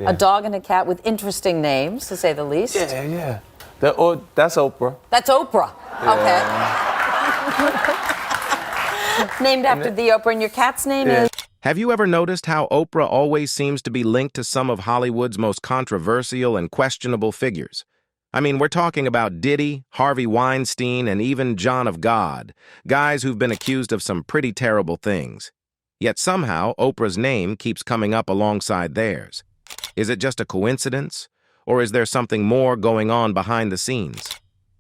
A dog and a cat with interesting names, to say the least. Yeah. That's Oprah. That's Oprah. Okay. Named after the Oprah, and your cat's name is? Have you ever noticed how Oprah always seems to be linked to some of Hollywood's most controversial and questionable figures? I mean, we're talking about Diddy, Harvey Weinstein, and even John of God, guys who've been accused of some pretty terrible things. Yet somehow, Oprah's name keeps coming up alongside theirs. Is it just a coincidence? Or is there something more going on behind the scenes?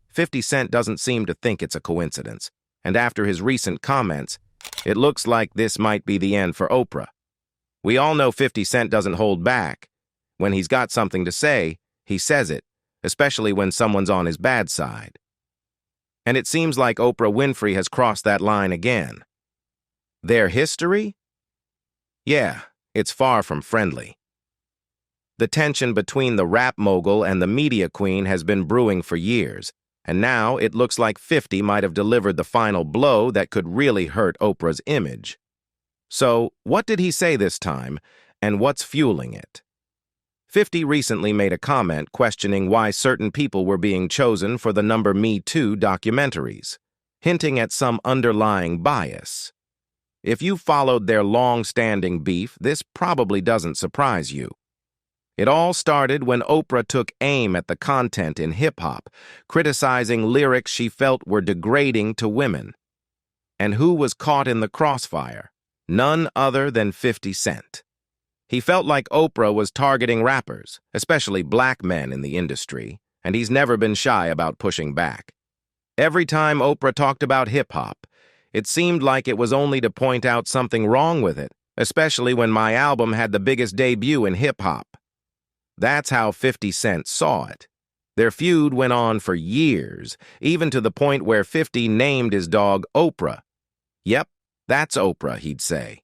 50 Cent doesn't seem to think it's a coincidence, and after his recent comments, it looks like this might be the end for Oprah. We all know 50 Cent doesn't hold back. When he's got something to say, he says it, especially when someone's on his bad side. And it seems like Oprah Winfrey has crossed that line again. Their history? Yeah, it's far from friendly. The tension between the rap mogul and the media queen has been brewing for years, and now it looks like 50 might have delivered the final blow that could really hurt Oprah's image. So, what did he say this time, and what's fueling it? 50 recently made a comment questioning why certain people were being chosen for the Me Too documentaries, hinting at some underlying bias. If you followed their long-standing beef, this probably doesn't surprise you. It all started when Oprah took aim at the content in hip-hop, criticizing lyrics she felt were degrading to women. And who was caught in the crossfire? None other than 50 Cent. He felt like Oprah was targeting rappers, especially black men in the industry, and he's never been shy about pushing back. Every time Oprah talked about hip-hop, it seemed like it was only to point out something wrong with it, especially when my album had the biggest debut in hip-hop. That's how 50 Cent saw it. Their feud went on for years, even to the point where 50 named his dog Oprah. Yep, that's Oprah, he'd say.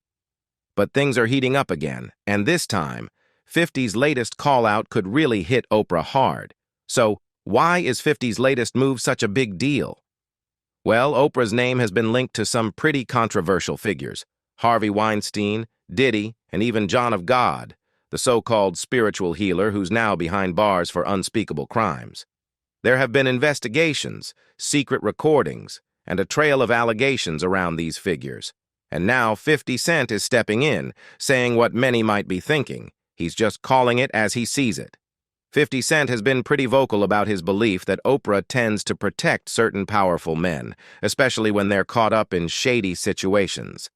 But things are heating up again, and this time, 50's latest call-out could really hit Oprah hard. So, why is 50's latest move such a big deal? Well, Oprah's name has been linked to some pretty controversial figures: Harvey Weinstein, Diddy, and even John of God, the so-called spiritual healer who's now behind bars for unspeakable crimes. There have been investigations, secret recordings, and a trail of allegations around these figures. And now 50 Cent is stepping in, saying what many might be thinking. He's just calling it as he sees it. 50 Cent has been pretty vocal about his belief that Oprah tends to protect certain powerful men, especially when they're caught up in shady situations.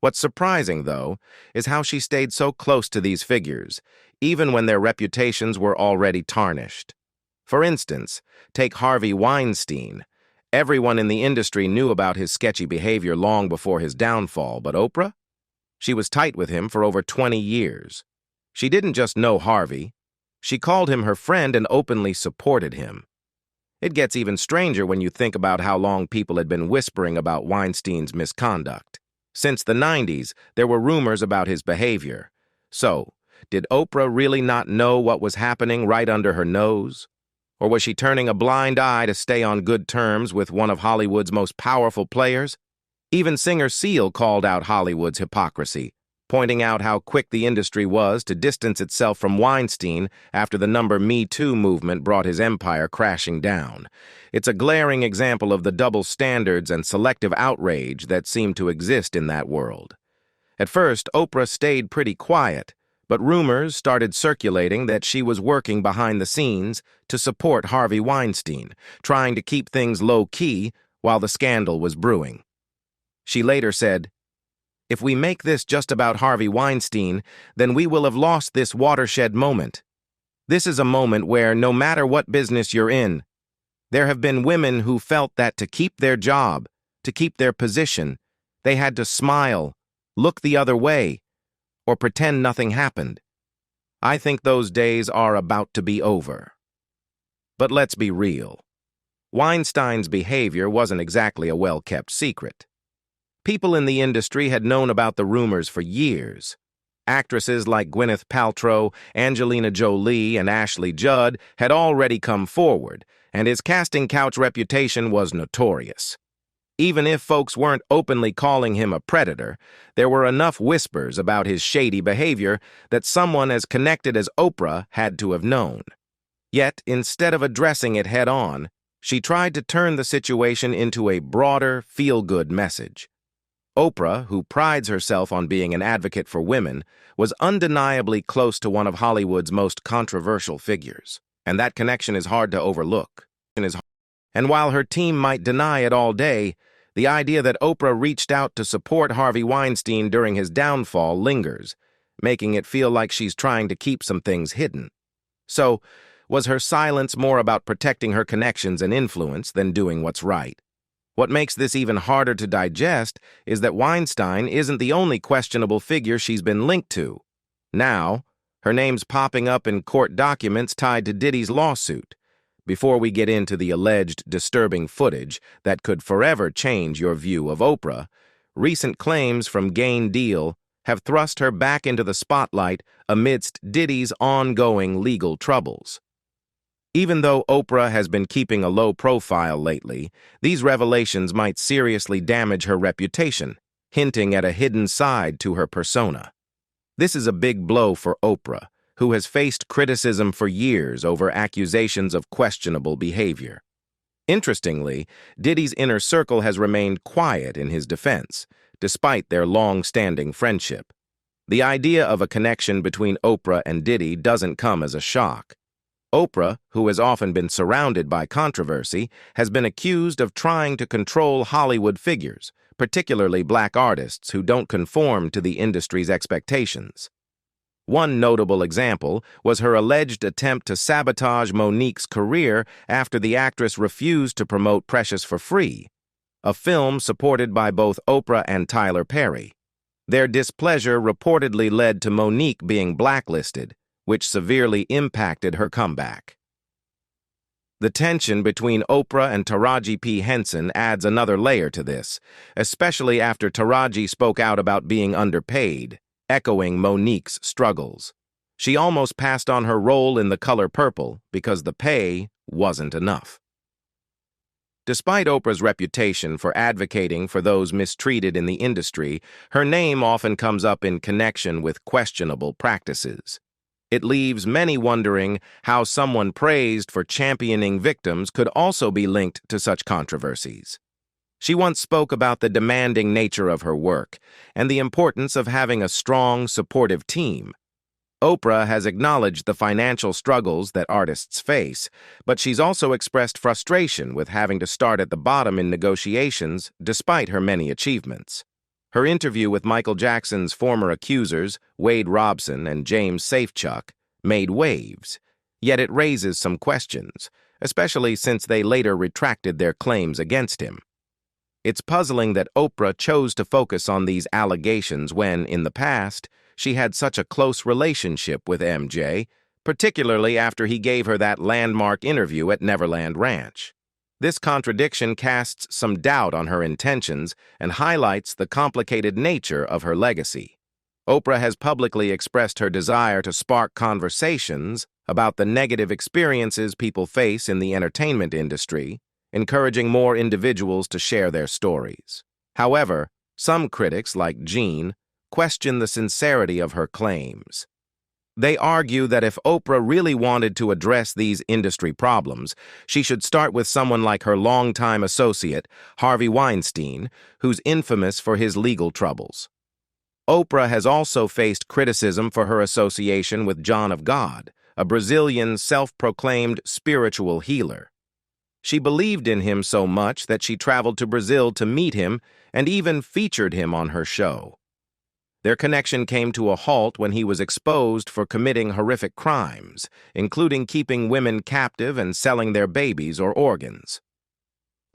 What's surprising, though, is how she stayed so close to these figures, even when their reputations were already tarnished. For instance, take Harvey Weinstein. Everyone in the industry knew about his sketchy behavior long before his downfall, but Oprah? She was tight with him for over 20 years. She didn't just know Harvey. She called him her friend and openly supported him. It gets even stranger when you think about how long people had been whispering about Weinstein's misconduct. Since the 90s, there were rumors about his behavior. So, did Oprah really not know what was happening right under her nose? Or was she turning a blind eye to stay on good terms with one of Hollywood's most powerful players? Even singer Seal called out Hollywood's hypocrisy, pointing out how quick the industry was to distance itself from Weinstein after the Me Too movement brought his empire crashing down. It's a glaring example of the double standards and selective outrage that seem to exist in that world. At first, Oprah stayed pretty quiet, but rumors started circulating that she was working behind the scenes to support Harvey Weinstein, trying to keep things low-key while the scandal was brewing. She later said, "If we make this just about Harvey Weinstein, then we will have lost this watershed moment. This is a moment where, no matter what business you're in, there have been women who felt that to keep their job, to keep their position, they had to smile, look the other way, or pretend nothing happened. I think those days are about to be over." But let's be real. Weinstein's behavior wasn't exactly a well-kept secret. People in the industry had known about the rumors for years. Actresses like Gwyneth Paltrow, Angelina Jolie, and Ashley Judd had already come forward, and his casting couch reputation was notorious. Even if folks weren't openly calling him a predator, there were enough whispers about his shady behavior that someone as connected as Oprah had to have known. Yet, instead of addressing it head-on, she tried to turn the situation into a broader, feel-good message. Oprah, who prides herself on being an advocate for women, was undeniably close to one of Hollywood's most controversial figures, and that connection is hard to overlook. And while her team might deny it all day, the idea that Oprah reached out to support Harvey Weinstein during his downfall lingers, making it feel like she's trying to keep some things hidden. So, was her silence more about protecting her connections and influence than doing what's right? What makes this even harder to digest is that Weinstein isn't the only questionable figure she's been linked to. Now, her name's popping up in court documents tied to Diddy's lawsuit. Before we get into the alleged disturbing footage that could forever change your view of Oprah, recent claims from Gain Deal have thrust her back into the spotlight amidst Diddy's ongoing legal troubles. Even though Oprah has been keeping a low profile lately, these revelations might seriously damage her reputation, hinting at a hidden side to her persona. This is a big blow for Oprah, who has faced criticism for years over accusations of questionable behavior. Interestingly, Diddy's inner circle has remained quiet in his defense, despite their long-standing friendship. The idea of a connection between Oprah and Diddy doesn't come as a shock. Oprah, who has often been surrounded by controversy, has been accused of trying to control Hollywood figures, particularly black artists who don't conform to the industry's expectations. One notable example was her alleged attempt to sabotage Mo'Nique's career after the actress refused to promote Precious for Free, a film supported by both Oprah and Tyler Perry. Their displeasure reportedly led to Mo'Nique being blacklisted, which severely impacted her comeback. The tension between Oprah and Taraji P. Henson adds another layer to this, especially after Taraji spoke out about being underpaid, echoing Mo'Nique's struggles. She almost passed on her role in The Color Purple because the pay wasn't enough. Despite Oprah's reputation for advocating for those mistreated in the industry, her name often comes up in connection with questionable practices. It leaves many wondering how someone praised for championing victims could also be linked to such controversies. She once spoke about the demanding nature of her work and the importance of having a strong, supportive team. Oprah has acknowledged the financial struggles that artists face, but she's also expressed frustration with having to start at the bottom in negotiations despite her many achievements. Her interview with Michael Jackson's former accusers, Wade Robson and James Safechuck, made waves, yet it raises some questions, especially since they later retracted their claims against him. It's puzzling that Oprah chose to focus on these allegations when, in the past, she had such a close relationship with MJ, particularly after he gave her that landmark interview at Neverland Ranch. This contradiction casts some doubt on her intentions and highlights the complicated nature of her legacy. Oprah has publicly expressed her desire to spark conversations about the negative experiences people face in the entertainment industry, encouraging more individuals to share their stories. However, some critics, like Gene, question the sincerity of her claims. They argue that if Oprah really wanted to address these industry problems, she should start with someone like her longtime associate, Harvey Weinstein, who's infamous for his legal troubles. Oprah has also faced criticism for her association with John of God, a Brazilian self-proclaimed spiritual healer. She believed in him so much that she traveled to Brazil to meet him and even featured him on her show. Their connection came to a halt when he was exposed for committing horrific crimes, including keeping women captive and selling their babies or organs.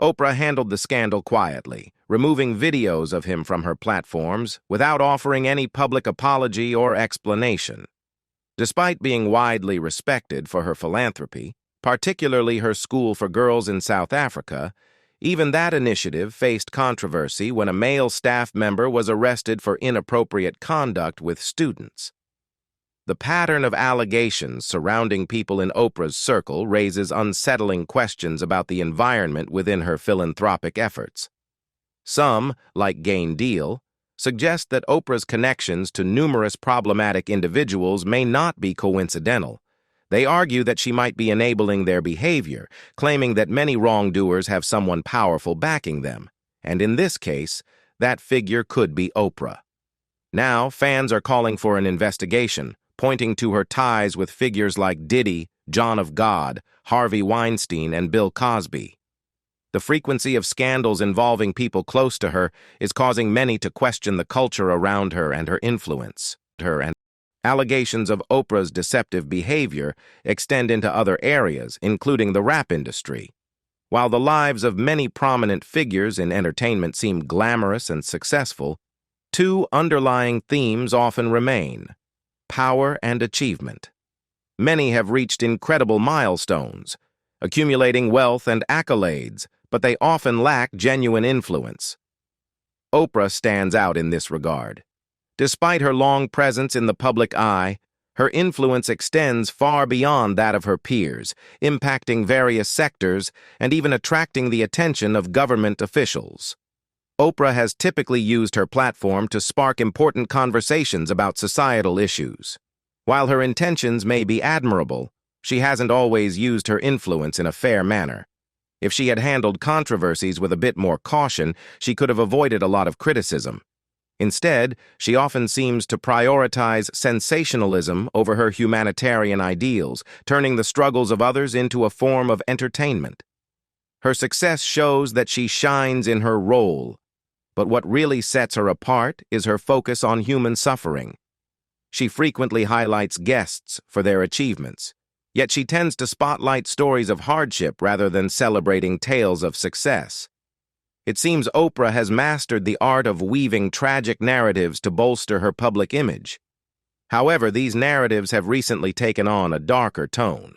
Oprah handled the scandal quietly, removing videos of him from her platforms without offering any public apology or explanation. Despite being widely respected for her philanthropy, particularly her school for girls in South Africa, even that initiative faced controversy when a male staff member was arrested for inappropriate conduct with students. The pattern of allegations surrounding people in Oprah's circle raises unsettling questions about the environment within her philanthropic efforts. Some, like Gain Deal, suggest that Oprah's connections to numerous problematic individuals may not be coincidental. They argue that she might be enabling their behavior, claiming that many wrongdoers have someone powerful backing them, and in this case, that figure could be Oprah. Now, fans are calling for an investigation, pointing to her ties with figures like Diddy, John of God, Harvey Weinstein, and Bill Cosby. The frequency of scandals involving people close to her is causing many to question the culture around her and her influence. Allegations of Oprah's deceptive behavior extend into other areas, including the rap industry. While the lives of many prominent figures in entertainment seem glamorous and successful, two underlying themes often remain: power and achievement. Many have reached incredible milestones, accumulating wealth and accolades, but they often lack genuine influence. Oprah stands out in this regard. Despite her long presence in the public eye, her influence extends far beyond that of her peers, impacting various sectors and even attracting the attention of government officials. Oprah has typically used her platform to spark important conversations about societal issues. While her intentions may be admirable, she hasn't always used her influence in a fair manner. If she had handled controversies with a bit more caution, she could have avoided a lot of criticism. Instead, she often seems to prioritize sensationalism over her humanitarian ideals, turning the struggles of others into a form of entertainment. Her success shows that she shines in her role, but what really sets her apart is her focus on human suffering. She frequently highlights guests for their achievements, yet she tends to spotlight stories of hardship rather than celebrating tales of success. It seems Oprah has mastered the art of weaving tragic narratives to bolster her public image. However, these narratives have recently taken on a darker tone.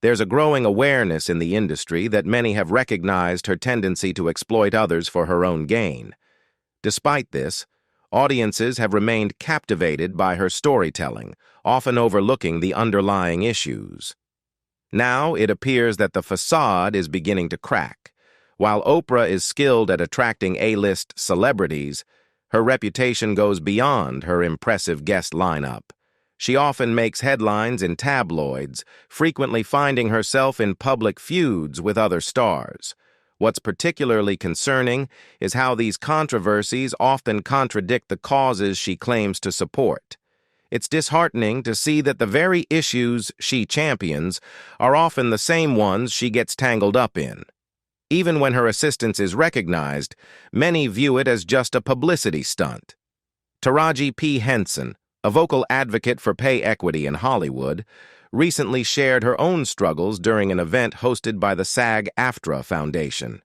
There's a growing awareness in the industry that many have recognized her tendency to exploit others for her own gain. Despite this, audiences have remained captivated by her storytelling, often overlooking the underlying issues. Now it appears that the facade is beginning to crack. While Oprah is skilled at attracting A-list celebrities, her reputation goes beyond her impressive guest lineup. She often makes headlines in tabloids, frequently finding herself in public feuds with other stars. What's particularly concerning is how these controversies often contradict the causes she claims to support. It's disheartening to see that the very issues she champions are often the same ones she gets tangled up in. Even when her assistance is recognized, many view it as just a publicity stunt. Taraji P. Henson, a vocal advocate for pay equity in Hollywood, recently shared her own struggles during an event hosted by the SAG-AFTRA Foundation.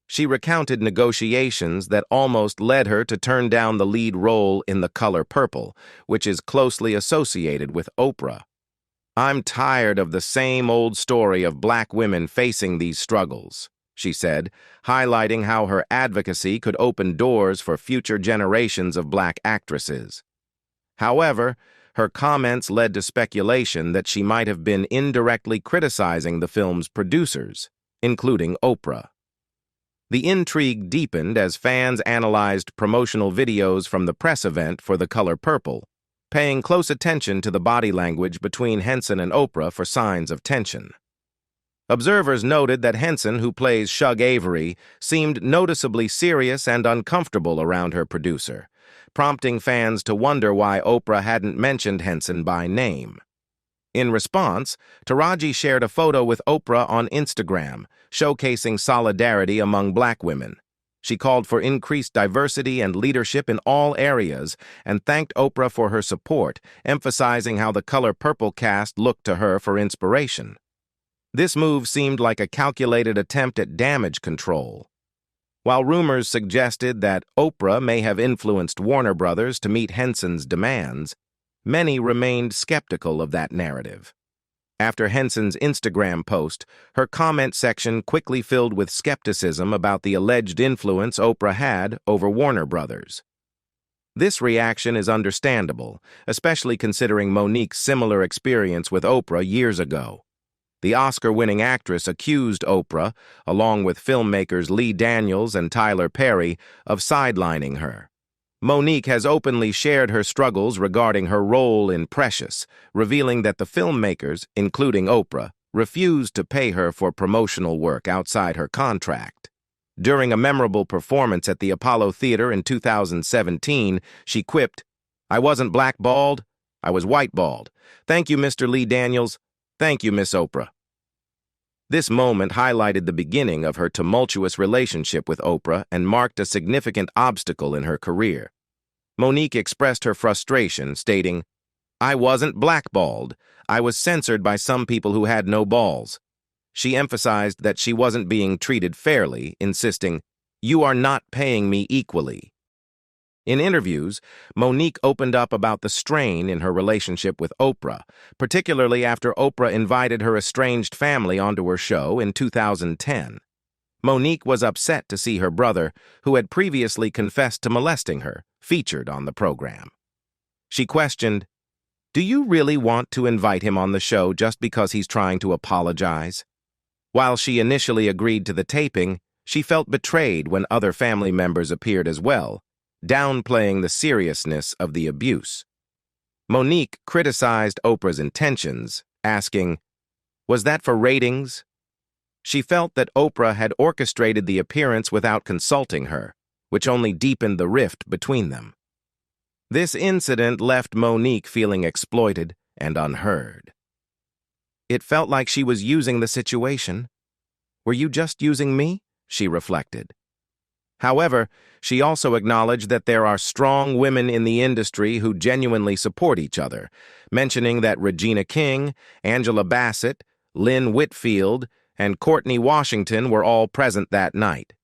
She recounted negotiations that almost led her to turn down the lead role in The Color Purple, which is closely associated with Oprah. "I'm tired of the same old story of black women facing these struggles," she said, highlighting how her advocacy could open doors for future generations of black actresses. However, her comments led to speculation that she might have been indirectly criticizing the film's producers, including Oprah. The intrigue deepened as fans analyzed promotional videos from the press event for The Color Purple, paying close attention to the body language between Henson and Oprah for signs of tension. Observers noted that Henson, who plays Shug Avery, seemed noticeably serious and uncomfortable around her producer, prompting fans to wonder why Oprah hadn't mentioned Henson by name. In response, Taraji shared a photo with Oprah on Instagram, showcasing solidarity among black women. She called for increased diversity and leadership in all areas and thanked Oprah for her support, emphasizing how the Color Purple cast looked to her for inspiration. This move seemed like a calculated attempt at damage control. While rumors suggested that Oprah may have influenced Warner Brothers to meet Henson's demands, many remained skeptical of that narrative. After Henson's Instagram post, her comment section quickly filled with skepticism about the alleged influence Oprah had over Warner Brothers. This reaction is understandable, especially considering Monique's similar experience with Oprah years ago. The Oscar-winning actress accused Oprah, along with filmmakers Lee Daniels and Tyler Perry, of sidelining her. Monique has openly shared her struggles regarding her role in Precious, revealing that the filmmakers, including Oprah, refused to pay her for promotional work outside her contract. During a memorable performance at the Apollo Theater in 2017, she quipped, "I wasn't blackballed, I was whiteballed. Thank you, Mr. Lee Daniels. Thank you, Miss Oprah." This moment highlighted the beginning of her tumultuous relationship with Oprah and marked a significant obstacle in her career. Monique expressed her frustration, stating, "I wasn't blackballed. I was censored by some people who had no balls." She emphasized that she wasn't being treated fairly, insisting, "You are not paying me equally." In interviews, Monique opened up about the strain in her relationship with Oprah, particularly after Oprah invited her estranged family onto her show in 2010. Monique was upset to see her brother, who had previously confessed to molesting her, featured on the program. She questioned, "Do you really want to invite him on the show just because he's trying to apologize?" While she initially agreed to the taping, she felt betrayed when other family members appeared as well, downplaying the seriousness of the abuse. Monique criticized Oprah's intentions, asking, "Was that for ratings?" She felt that Oprah had orchestrated the appearance without consulting her, which only deepened the rift between them. This incident left Monique feeling exploited and unheard. It felt like she was using the situation. "Were you just using me?" she reflected. However, she also acknowledged that there are strong women in the industry who genuinely support each other, mentioning that Regina King, Angela Bassett, Lynn Whitfield, and Courtney Washington were all present that night.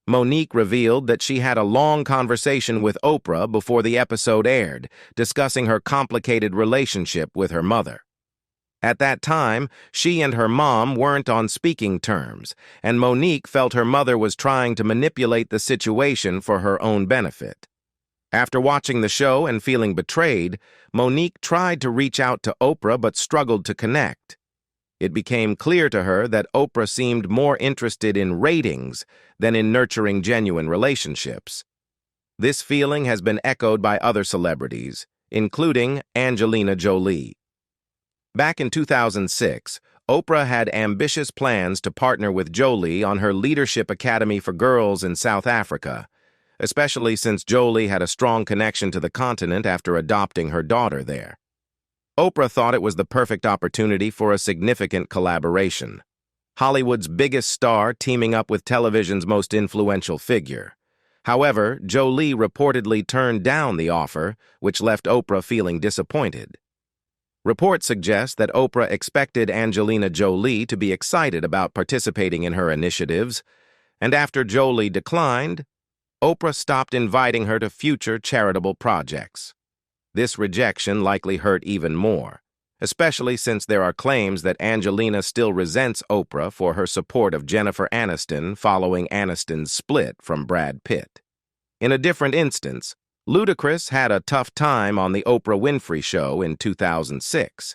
Monique revealed that she had a long conversation with Oprah before the episode aired, discussing her complicated relationship with her mother. At that time, she and her mom weren't on speaking terms, and Monique felt her mother was trying to manipulate the situation for her own benefit. After watching the show and feeling betrayed, Monique tried to reach out to Oprah but struggled to connect. It became clear to her that Oprah seemed more interested in ratings than in nurturing genuine relationships. This feeling has been echoed by other celebrities, including Angelina Jolie. Back in 2006, Oprah had ambitious plans to partner with Jolie on her Leadership Academy for Girls in South Africa, especially since Jolie had a strong connection to the continent after adopting her daughter there. Oprah thought it was the perfect opportunity for a significant collaboration. Hollywood's biggest star teaming up with television's most influential figure. However, Jolie reportedly turned down the offer, which left Oprah feeling disappointed. Reports suggest that Oprah expected Angelina Jolie to be excited about participating in her initiatives, and after Jolie declined, Oprah stopped inviting her to future charitable projects. This rejection likely hurt even more, especially since there are claims that Angelina still resents Oprah for her support of Jennifer Aniston following Aniston's split from Brad Pitt. In a different instance, Ludacris had a tough time on the Oprah Winfrey Show in 2006.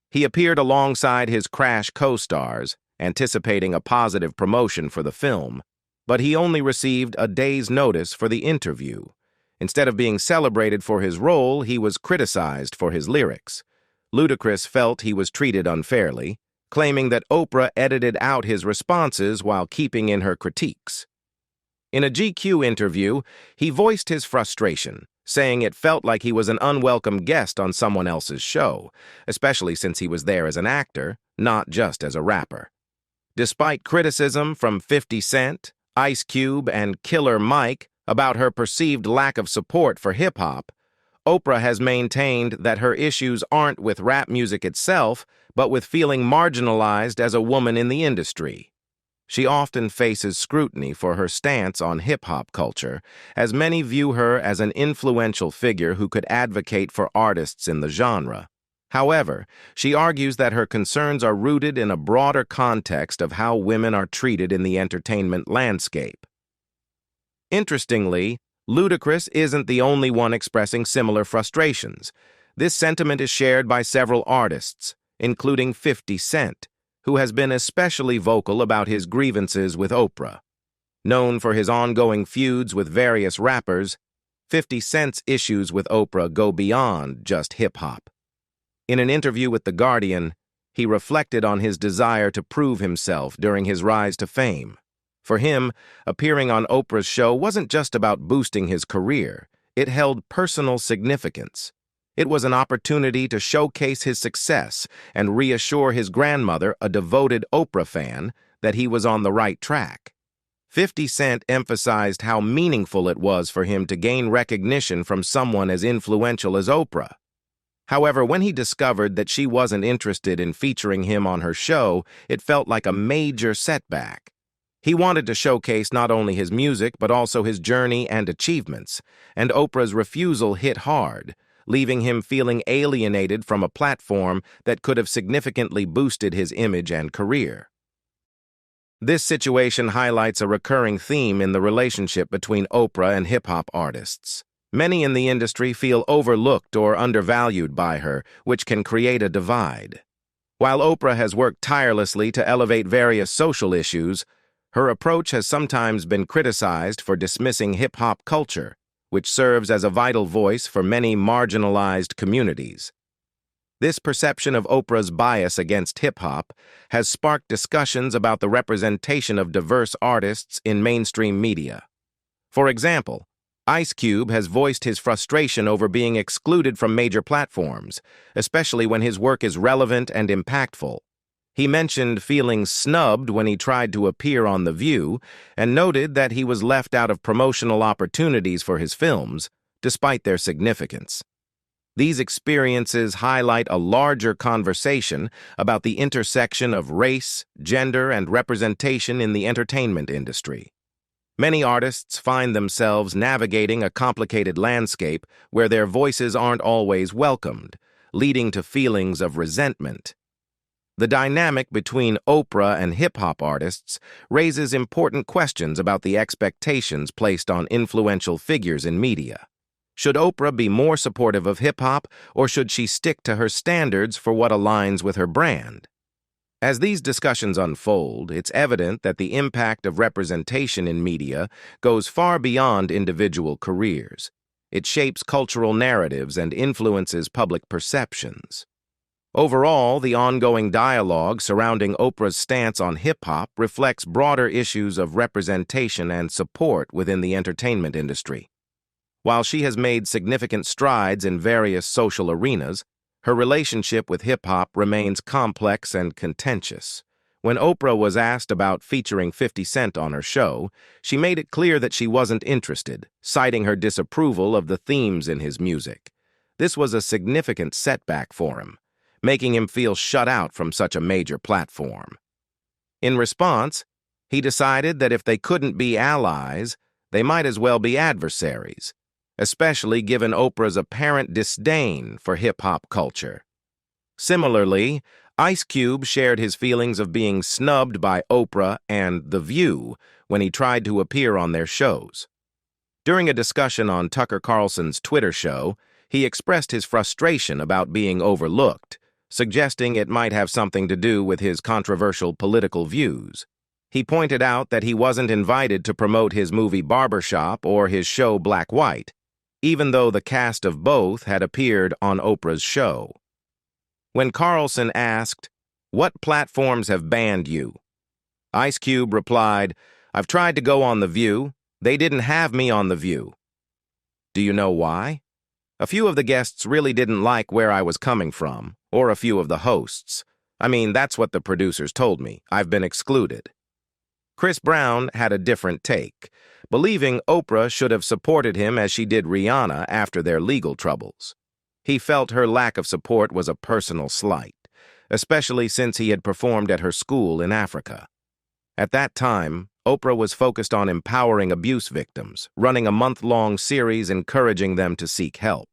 He appeared alongside his Crash co-stars, anticipating a positive promotion for the film, but he only received a day's notice for the interview. Instead of being celebrated for his role, he was criticized for his lyrics. Ludacris felt he was treated unfairly, claiming that Oprah edited out his responses while keeping in her critiques. In a GQ interview, he voiced his frustration, saying it felt like he was an unwelcome guest on someone else's show, especially since he was there as an actor, not just as a rapper. Despite criticism from 50 Cent, Ice Cube, and Killer Mike about her perceived lack of support for hip-hop, Oprah has maintained that her issues aren't with rap music itself, but with feeling marginalized as a woman in the industry. She often faces scrutiny for her stance on hip-hop culture, as many view her as an influential figure who could advocate for artists in the genre. However, she argues that her concerns are rooted in a broader context of how women are treated in the entertainment landscape. Interestingly, Ludacris isn't the only one expressing similar frustrations. This sentiment is shared by several artists, including 50 Cent, who has been especially vocal about his grievances with Oprah. Known for his ongoing feuds with various rappers, 50 Cent's issues with Oprah go beyond just hip-hop. In an interview with The Guardian, he reflected on his desire to prove himself during his rise to fame. For him, appearing on Oprah's show wasn't just about boosting his career, it held personal significance. It was an opportunity to showcase his success and reassure his grandmother, a devoted Oprah fan, that he was on the right track. 50 Cent emphasized how meaningful it was for him to gain recognition from someone as influential as Oprah. However, when he discovered that she wasn't interested in featuring him on her show, it felt like a major setback. He wanted to showcase not only his music but also his journey and achievements, and Oprah's refusal hit hard, leaving him feeling alienated from a platform that could have significantly boosted his image and career. This situation highlights a recurring theme in the relationship between Oprah and hip-hop artists. Many in the industry feel overlooked or undervalued by her, which can create a divide. While Oprah has worked tirelessly to elevate various social issues, her approach has sometimes been criticized for dismissing hip-hop culture, which serves as a vital voice for many marginalized communities. This perception of Oprah's bias against hip-hop has sparked discussions about the representation of diverse artists in mainstream media. For example, Ice Cube has voiced his frustration over being excluded from major platforms, especially when his work is relevant and impactful. He mentioned feeling snubbed when he tried to appear on The View and noted that he was left out of promotional opportunities for his films, despite their significance. These experiences highlight a larger conversation about the intersection of race, gender, and representation in the entertainment industry. Many artists find themselves navigating a complicated landscape where their voices aren't always welcomed, leading to feelings of resentment. The dynamic between Oprah and hip-hop artists raises important questions about the expectations placed on influential figures in media. Should Oprah be more supportive of hip-hop, or should she stick to her standards for what aligns with her brand? As these discussions unfold, it's evident that the impact of representation in media goes far beyond individual careers. It shapes cultural narratives and influences public perceptions. Overall, the ongoing dialogue surrounding Oprah's stance on hip-hop reflects broader issues of representation and support within the entertainment industry. While she has made significant strides in various social arenas, her relationship with hip-hop remains complex and contentious. When Oprah was asked about featuring 50 Cent on her show, she made it clear that she wasn't interested, citing her disapproval of the themes in his music. This was a significant setback for him, making him feel shut out from such a major platform. In response, he decided that if they couldn't be allies, they might as well be adversaries, especially given Oprah's apparent disdain for hip-hop culture. Similarly, Ice Cube shared his feelings of being snubbed by Oprah and The View when he tried to appear on their shows. During a discussion on Tucker Carlson's Twitter show, he expressed his frustration about being overlooked, suggesting it might have something to do with his controversial political views. He pointed out that he wasn't invited to promote his movie Barbershop or his show Black White, even though the cast of both had appeared on Oprah's show. When Carlson asked, "What platforms have banned you?" Ice Cube replied, "I've tried to go on The View. They didn't have me on The View." Do you know why? A few of the guests really didn't like where I was coming from, or a few of the hosts. I mean, that's what the producers told me. I've been excluded. Chris Brown had a different take, believing Oprah should have supported him as she did Rihanna after their legal troubles. He felt her lack of support was a personal slight, especially since he had performed at her school in Africa. At that time, Oprah was focused on empowering abuse victims, running a month-long series encouraging them to seek help.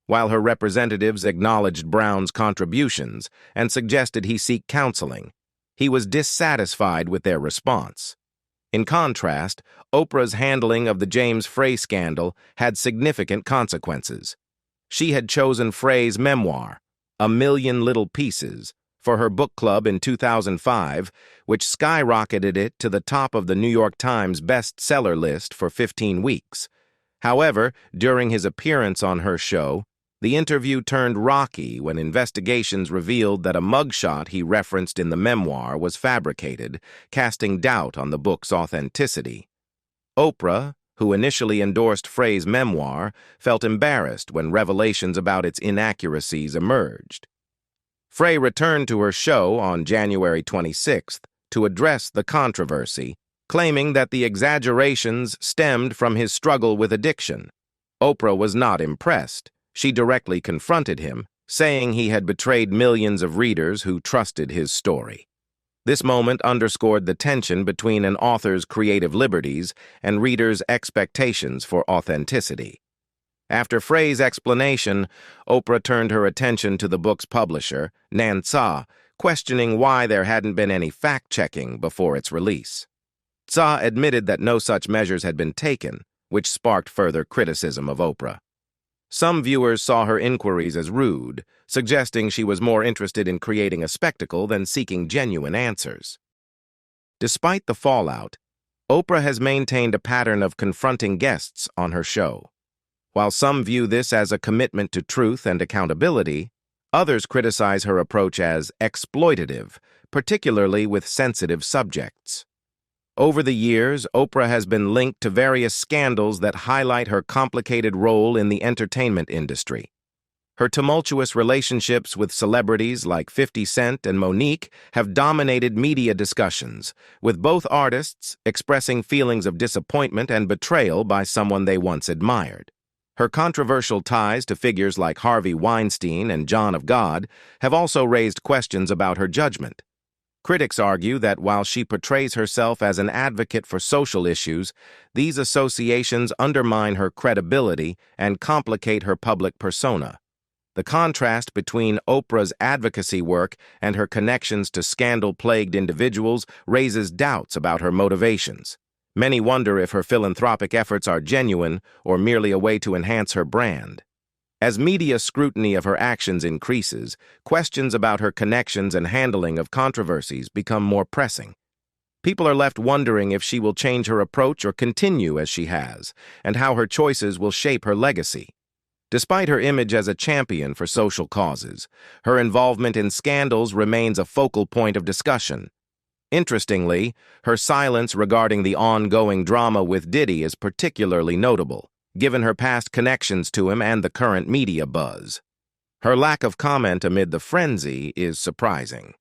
While her representatives acknowledged Brown's contributions and suggested he seek counseling, he was dissatisfied with their response. In contrast, Oprah's handling of the James Frey scandal had significant consequences. She had chosen Frey's memoir, A Million Little Pieces, for her book club in 2005, which skyrocketed it to the top of the New York Times bestseller list for 15 weeks. However, during his appearance on her show, the interview turned rocky when investigations revealed that a mugshot he referenced in the memoir was fabricated, casting doubt on the book's authenticity. Oprah, who initially endorsed Frey's memoir, felt embarrassed when revelations about its inaccuracies emerged. Frey returned to her show on January 26th to address the controversy, claiming that the exaggerations stemmed from his struggle with addiction. Oprah was not impressed. She directly confronted him, saying he had betrayed millions of readers who trusted his story. This moment underscored the tension between an author's creative liberties and readers' expectations for authenticity. After Frey's explanation, Oprah turned her attention to the book's publisher, Tza, questioning why there hadn't been any fact-checking before its release. Tza admitted that no such measures had been taken, which sparked further criticism of Oprah. Some viewers saw her inquiries as rude, suggesting she was more interested in creating a spectacle than seeking genuine answers. Despite the fallout, Oprah has maintained a pattern of confronting guests on her show. While some view this as a commitment to truth and accountability, others criticize her approach as exploitative, particularly with sensitive subjects. Over the years, Oprah has been linked to various scandals that highlight her complicated role in the entertainment industry. Her tumultuous relationships with celebrities like 50 Cent and Monique have dominated media discussions, with both artists expressing feelings of disappointment and betrayal by someone they once admired. Her controversial ties to figures like Harvey Weinstein and John of God have also raised questions about her judgment. Critics argue that while she portrays herself as an advocate for social issues, these associations undermine her credibility and complicate her public persona. The contrast between Oprah's advocacy work and her connections to scandal-plagued individuals raises doubts about her motivations. Many wonder if her philanthropic efforts are genuine or merely a way to enhance her brand. As media scrutiny of her actions increases, questions about her connections and handling of controversies become more pressing. People are left wondering if she will change her approach or continue as she has, and how her choices will shape her legacy. Despite her image as a champion for social causes, her involvement in scandals remains a focal point of discussion. Interestingly, her silence regarding the ongoing drama with Diddy is particularly notable, given her past connections to him and the current media buzz. Her lack of comment amid the frenzy is surprising.